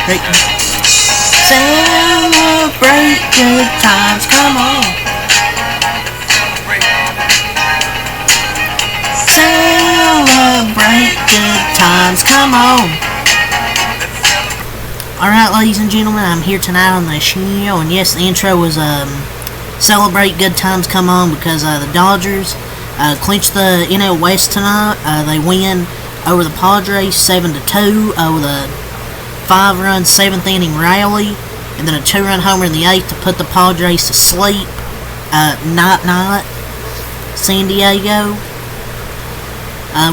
Celebrate good times, come on. Celebrate good times, come on. Alright, ladies and gentlemen, I'm here tonight on the show, and yes, the intro was Celebrate Good Times Come On, because the Dodgers clinched the NL West tonight. They win over the Padres 7-2 over the 5-run 7th inning rally, and then a 2-run homer in the 8th to put the Padres to sleep. Night, San Diego.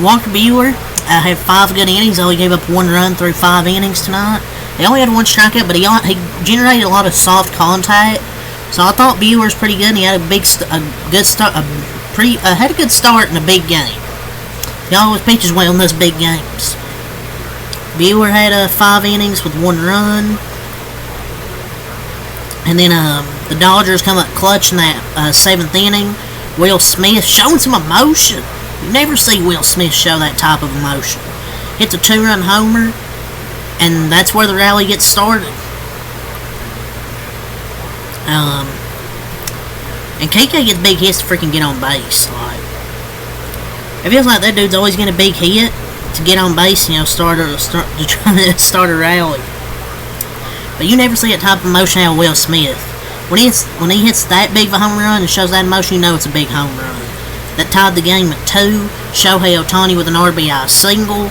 Walker Buehler had 5 good innings, only gave up 1 run through 5 innings tonight. He only had 1 strikeout, but he generated a lot of soft contact. So I thought Buehler was pretty good, and he had had a good start in a big game. He always pitches well in those big games. Buehler had 5 innings with 1 run. And then the Dodgers come up clutch in that 7th inning. Will Smith showing some emotion. You never see Will Smith show that type of emotion. Hits a 2-run homer, and that's where the rally gets started. And KK gets big hits to freaking get on base. Like, it feels like that dude's always getting a big hit to get on base, to try to start a rally. But you never see that type of emotion out of Will Smith. When he hits that big of a home run and shows that emotion, you know it's a big home run. That tied the game at 2. Shohei Ohtani with an RBI single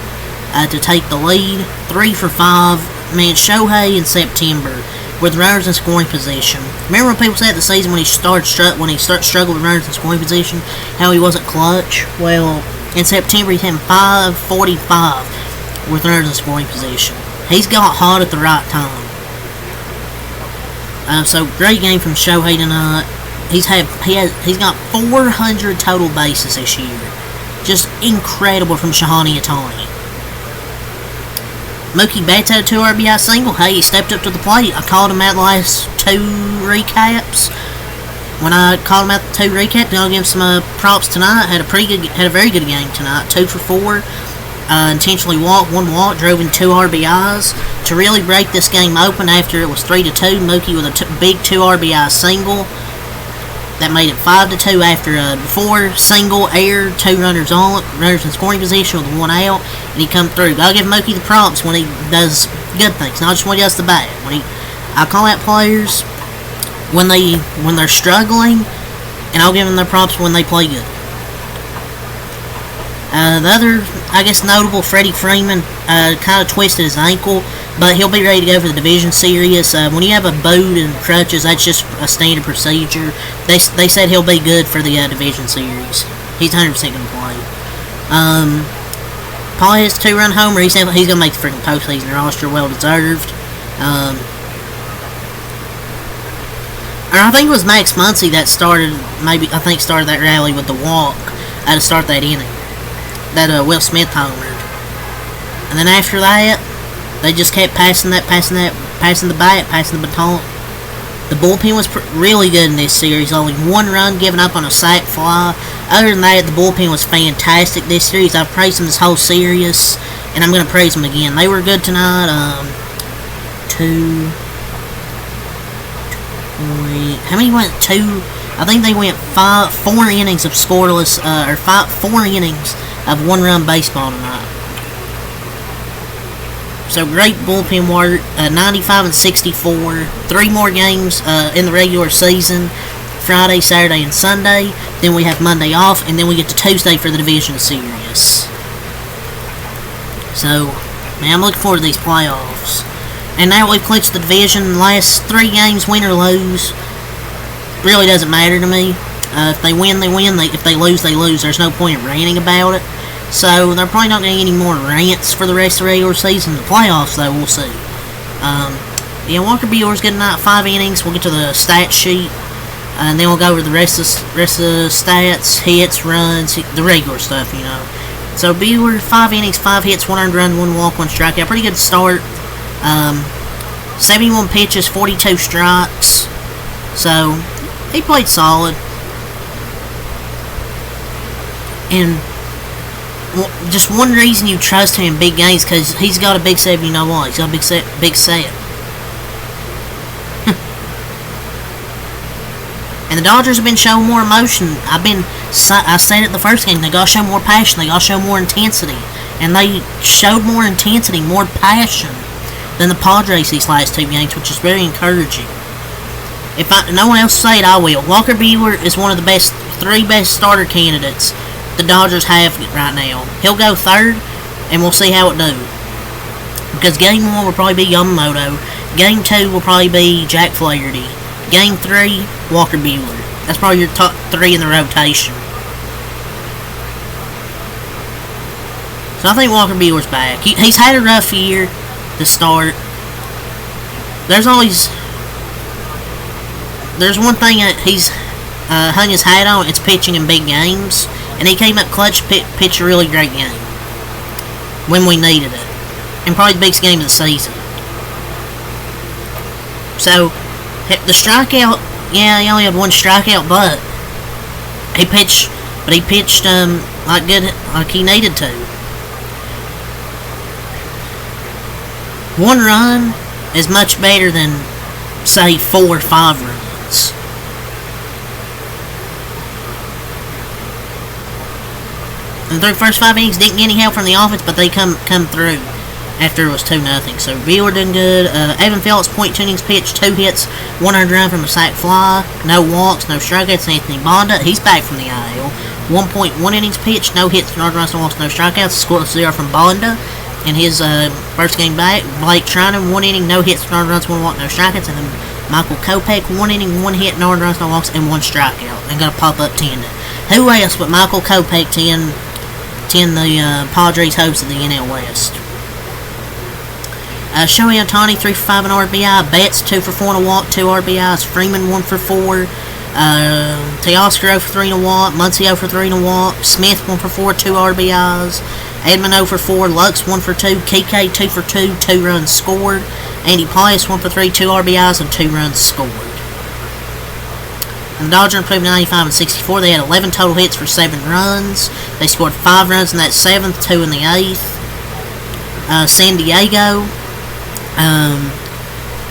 to take the lead. 3 for 5. Man, Shohei in September with runners in scoring position. Remember when people said the season when he started struggling with runners in scoring position, how he wasn't clutch? Well, in September he's hitting .545 with runners in scoring position. He's got hot at the right time. So great game from Shohei tonight. He's got 400 total bases this year. Just incredible from Shohei Ohtani. Mookie Betts had a 2 RBI single. Hey, he stepped up to the plate. I called him out the last 2 recaps. When I called him out the 2 recaps, I'll give him some props tonight. Had a very good game tonight. 2 for 4. Intentionally walked, 1 walk, drove in 2 RBIs to really break this game open after it was 3-2. Mookie with a big 2 RBI single. That made it 5-2 after before single air, 2 runners in scoring position with 1 out, and he come through. I'll give Mookie the props when he does good things, not just when he does the bad. I call out players when they're struggling, and I'll give them their props when they play good. The other, I guess, notable, Freddie Freeman kind of twisted his ankle, but he'll be ready to go for the division series. When you have a boot and crutches, that's just a standard procedure. They said he'll be good for the division series. He's 100% going to play. Probably his 2-run homer. He's going to make the freaking postseason roster. Well deserved. And I think it was Max Muncy that started that rally with the walk to start that inning. That Will Smith homered. And then after that, they just kept passing the bat, passing the baton. The bullpen was really good in this series. Only 1 run given up on a sac fly. Other than that, the bullpen was fantastic this series. I've praised them this whole series, and I'm going to praise them again. They were good tonight. How many went? 2. I think they went 4 innings of scoreless, 4 innings of 1-run baseball tonight. So great bullpen work. 95-64. 3 more games in the regular season. Friday, Saturday, and Sunday. Then we have Monday off, and then we get to Tuesday for the division series. So, man, I'm looking forward to these playoffs. And now we've clinched the division. Last 3 games, win or lose, really doesn't matter to me. If they win, they win. If they lose, they lose. There's no point in ranting about it. So they're probably not going to get any more rants for the rest of the regular season. The playoffs, though, we'll see. Walker Buehler's good tonight. 5 innings. We'll get to the stat sheet, and then we'll go over the rest of the stats, hits, runs, the regular stuff, So Buehler, 5 innings, 5 hits, 1 earned run, 1 walk, 1 strikeout. Pretty good start. 71 pitches, 42 strikes. So he played solid. And just one reason you trust him in big games, because he's got a big set. You know why? He's got a big set. And the Dodgers have been showing more emotion. I said it the first game. They got to show more passion. They got to show more intensity. And they showed more intensity, more passion than the Padres these last two games, which is very encouraging. If no one else say it, I will. Walker Buehler is one of the three best starter candidates the Dodgers have right now. He'll go third, and we'll see how it do. Because Game 1 will probably be Yamamoto. Game 2 will probably be Jack Flaherty. Game 3, Walker Buehler. That's probably your top 3 in the rotation. So I think Walker Buehler's back. He's had a rough year to start. There's one thing that he's hung his hat on. It's pitching in big games. And he came up clutch, pitched a really great game when we needed it. And probably the biggest game of the season. So, the strikeout, yeah, he only had one strikeout, but he pitched like he needed to. One run is much better than, say, 4 or 5 runs. And through the first 5 innings, didn't get any help from the offense, but they come through after it was 2-0. So Buehler doing good. Evan Phillips, .2 innings pitched, 2 hits, 100 run from a sac fly, no walks, no strikeouts. Anthony Bonda, he's back from the IL. 1.1 innings pitched, no hits, no runs, no walks, no strikeouts. Scoreless 0 from Bonda in his first game back. Blake Trinan, 1 inning, no hits, no runs, 1 walk, no strikeouts. And then Michael Kopech, 1 inning, 1 hit, no runs, no walks, and 1 strikeout. And gonna pop up 10. Who else but Michael Kopech 10 the Padres' hopes of the NL West? Shohei Ohtani, 3 for 5 in RBI. Betts, 2 for 4 and a walk, 2 RBIs. Freeman, 1 for 4. Teoscar, 0 for 3 and a walk. Muncy, 0 for 3 and a walk. Smith, 1 for 4, 2 RBIs. Edman, 0 for 4. Lux, 1 for 2. Kike, 2 for 2, 2 runs scored. Andy Pius, 1 for 3, 2 RBIs, and 2 runs scored. And the Dodgers improved to 95 and 64. They had 11 total hits for 7 runs. They scored 5 runs in that 7th, 2 in the 8th. San Diego,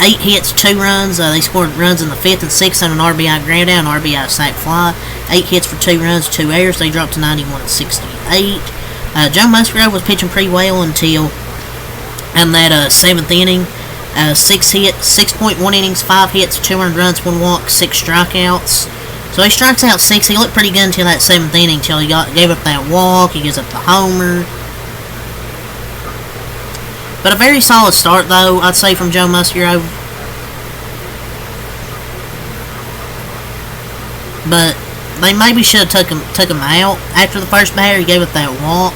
8 hits, 2 runs. They scored runs in the 5th and 6th on an RBI ground out, an RBI sac fly. 8 hits for 2 runs, 2 errors. They dropped to 91 and 68. Joe Musgrove was pitching pretty well until in that 7th inning. 6.1 innings, 5 hits, 200 runs, 1 walk, 6 strikeouts. So he strikes out 6. He looked pretty good until that 7th inning, until he gave up that walk. He gives up the homer. But a very solid start, though, I'd say, from Joe Musgrove. But they maybe should have took him out after the first batter. He gave up that walk.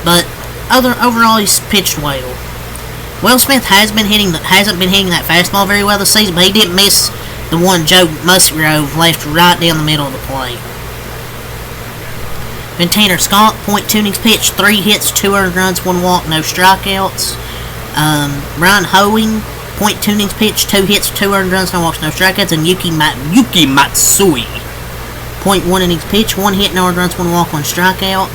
But overall, he's pitched well. Will Smith hasn't been hitting that fastball very well this season, but he didn't miss the one Joe Musgrove left right down the middle of the plate. And Tanner Scott, .2 innings pitched, 3 hits, 2 earned runs, 1 walk, no strikeouts. Ryan Hoeing, .2 innings pitched, 2 hits, 2 earned runs, no walks, no strikeouts. And Yuki Matsui, .1 innings pitched, 1 hit, no earned runs, 1 walk, 1 strikeout.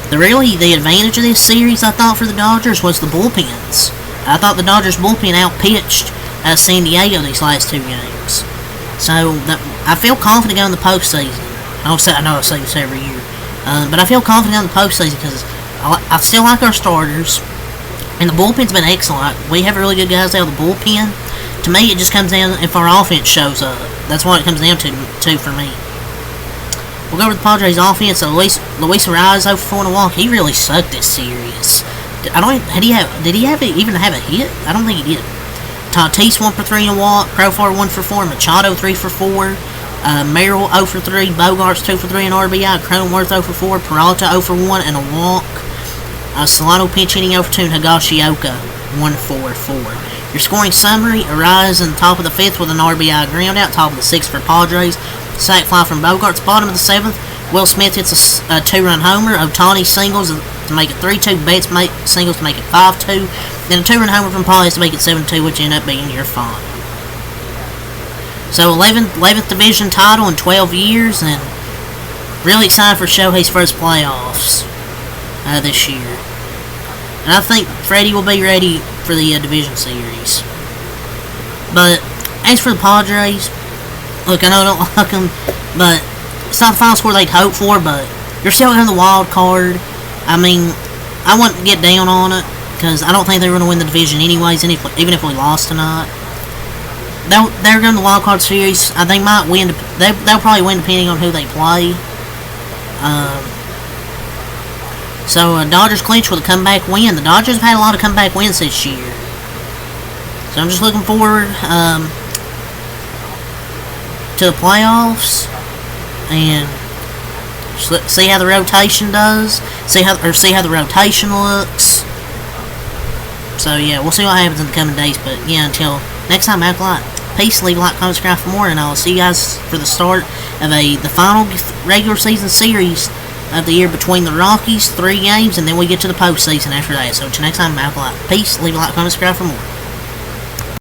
The advantage of this series, I thought, for the Dodgers was the bullpens. I thought the Dodgers bullpen outpitched San Diego these last 2 games. So, I feel confident going to the postseason. I know I say this every year. But I feel confident going to the postseason because I still like our starters. And the bullpen's been excellent. We have really good guys out of the bullpen. To me, it just comes down if our offense shows up. That's what it comes down to for me. We'll go to the Padres' offense. So Luis Arraez, 0 for 4 and a walk. He really sucked this series. Did he even have a hit? I don't think he did. Tatis, 1 for 3 and a walk. Profar, 1 for 4. Machado, 3 for 4. Merrill, 0 for 3. Bogarts, 2 for 3 and RBI. Cronenworth, 0 for 4. Peralta, 0 for 1 and a walk. Solano pinch hitting 0 for 2. And Higashioka, 1 for 4. Your scoring summary: Arraez in the top of the 5th with an RBI ground out. Top of the 6th for Padres. Sac fly from Bogarts. Bottom of the 7th, Will Smith hits a 2-run homer. Ohtani singles to make it 3-2. Betts singles to make it 5-2. Then a 2-run homer from Pius to make it 7-2, which ended up being your final. So 11th division title in 12 years, and really excited for Shohei's first playoffs. this year. And I think Freddie will be ready for the division series. But as for the Padres, look, I know I don't like them, but it's not the final score they'd hope for, but you're still in the wild card. I mean, I wouldn't get down on it, because I don't think they're going to win the division anyways, even if we lost tonight. They're going to the wild card series. I think might win. They'll probably win depending on who they play. So Dodgers clinch with a comeback win. The Dodgers have had a lot of comeback wins this year. So I'm just looking forward to the playoffs and see how the rotation does. See how the rotation looks. So yeah, we'll see what happens in the coming days. But yeah, until next time, act like peace. Leave a like, comment, subscribe for more, and I'll see you guys for the start of the final regular season series of the year between the Rockies, 3 games, and then we get to the postseason after that. So until next time, act like peace. Leave a like, comment, subscribe for more.